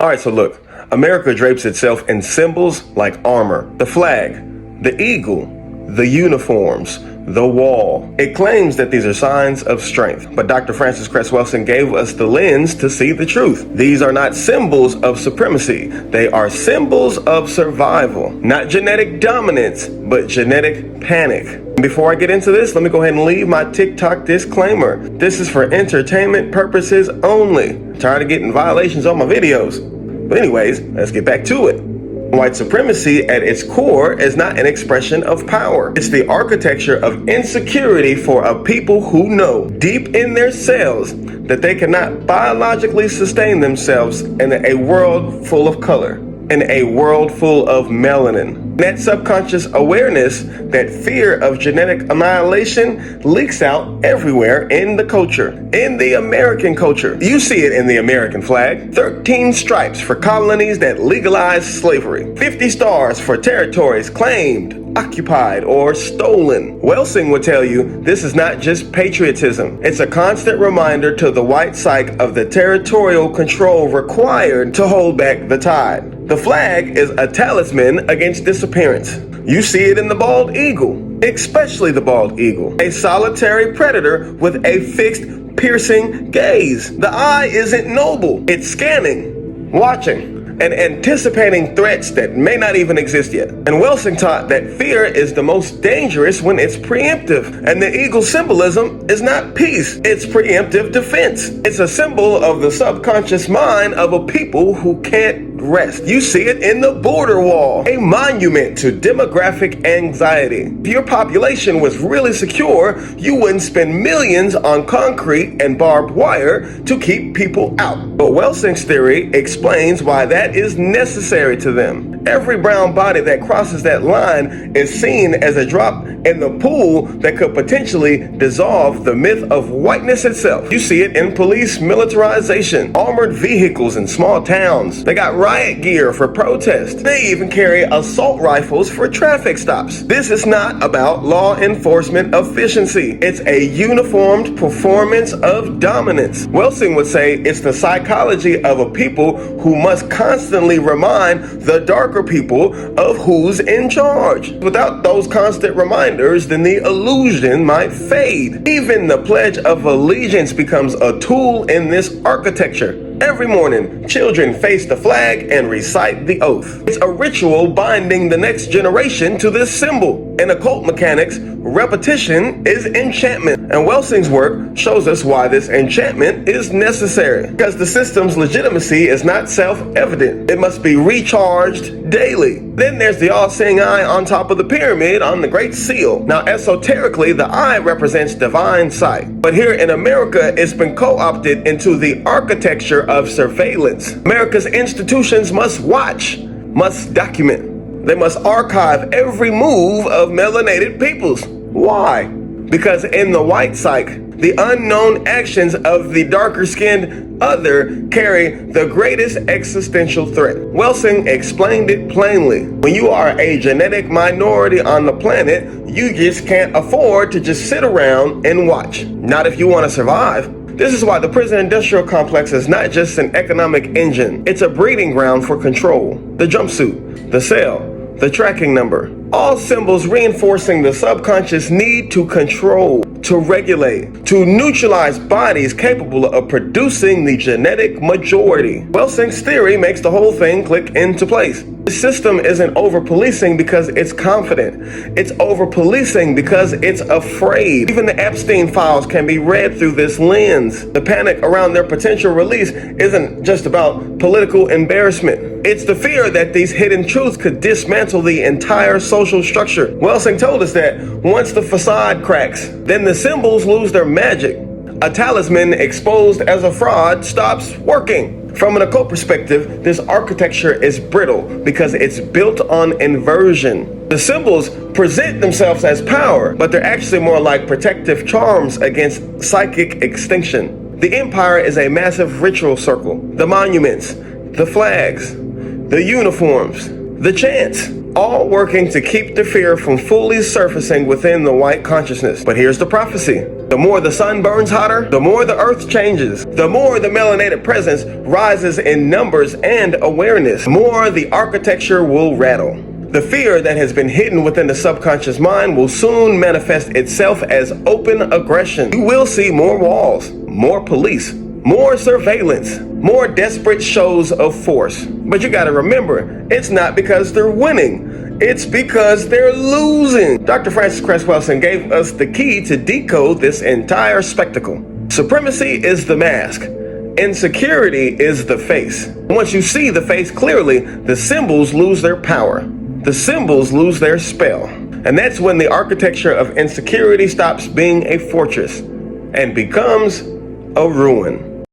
Alright, so look, America drapes itself in symbols like armor, the flag, the eagle, the uniforms, the wall. It claims that these are signs of strength, but Dr. Francis Cress Welsing gave us the lens to see the truth. These are not symbols of supremacy. They are symbols of survival. Not genetic dominance, but genetic panic. Before I get into this, let me go ahead and leave my TikTok disclaimer. This is for entertainment purposes only. I'm tired of getting violations on my videos. But anyways, let's get back to it. White supremacy at its core is not an expression of power. It's the architecture of insecurity for a people who know deep in their cells that they cannot biologically sustain themselves in a world full of color, in a world full of melanin. That subconscious awareness, that fear of genetic annihilation leaks out everywhere in the culture, in the American culture. You see it in the American flag. 13 stripes for colonies that legalized slavery. 50 stars for territories claimed, occupied, or stolen. Welsing would tell you this is not just patriotism. It's a constant reminder to the white psyche of the territorial control required to hold back the tide. The flag is a talisman against disappearance. You see it in the bald eagle, especially the bald eagle, a solitary predator with a fixed, piercing gaze. The eye isn't noble. It's scanning, watching, and anticipating threats that may not even exist yet. And Welsing taught that fear is the most dangerous when it's preemptive. And the eagle symbolism is not peace, it's preemptive defense. It's a symbol of the subconscious mind of a people who can't rest. You see it in the border wall, a monument to demographic anxiety. If your population was really secure, you wouldn't spend millions on concrete and barbed wire to keep people out. But Welsing's theory explains why that is necessary to them. Every brown body that crosses that line is seen as a drop in the pool that could potentially dissolve the myth of whiteness itself. You see it in police militarization, armored vehicles in small towns. They got riot gear for protest. They even carry assault rifles for traffic stops. This is not about law enforcement efficiency. It's a uniformed performance of dominance. Welsing would say it's the psychology of a people who must constantly remind the darker people of who's in charge. Without those constant reminders, then the illusion might fade. Even the Pledge of Allegiance becomes a tool in this architecture. Every morning, children face the flag and recite the oath. It's a ritual binding the next generation to this symbol. In occult mechanics, repetition is enchantment. And Welsing's work shows us why this enchantment is necessary. Because the system's legitimacy is not self-evident. It must be recharged daily. Then there's the all-seeing eye on top of the pyramid on the Great Seal. Now, esoterically, the eye represents divine sight. But here in America, it's been co-opted into the architecture of surveillance. America's institutions must watch, must document. They must archive every move of melanated peoples. Why? Because in the white psyche, the unknown actions of the darker-skinned other carry the greatest existential threat. Welsing explained it plainly. When you are a genetic minority on the planet, you just can't afford to just sit around and watch. Not if you want to survive. This is why the prison industrial complex is not just an economic engine. It's a breeding ground for control. The jumpsuit, the cell, the tracking number, all symbols reinforcing the subconscious need to control, to regulate, to neutralize bodies capable of producing the genetic majority. Welsing's theory makes the whole thing click into place. The system isn't over-policing because it's confident. It's over-policing because it's afraid. Even the Epstein files can be read through this lens. The panic around their potential release isn't just about political embarrassment. It's the fear that these hidden truths could dismantle the entire social structure. Welsing told us that once the facade cracks, then the symbols lose their magic. A talisman exposed as a fraud stops working. From an occult perspective, this architecture is brittle because it's built on inversion. The symbols present themselves as power, but they're actually more like protective charms against psychic extinction. The empire is a massive ritual circle. The monuments, the flags, the uniforms, the chants, all working to keep the fear from fully surfacing within the white consciousness. But here's the prophecy. The more the sun burns hotter, the more the earth changes. The more the melanated presence rises in numbers and awareness, the more the architecture will rattle. The fear that has been hidden within the subconscious mind will soon manifest itself as open aggression. You will see more walls, more police, more surveillance, more desperate shows of force. But you gotta remember, it's not because they're winning. It's because they're losing. Dr. Francis Cress Welsing gave us the key to decode this entire spectacle. Supremacy is the mask. Insecurity is the face. Once you see the face clearly, the symbols lose their power. The symbols lose their spell. And that's when the architecture of insecurity stops being a fortress and becomes a ruin.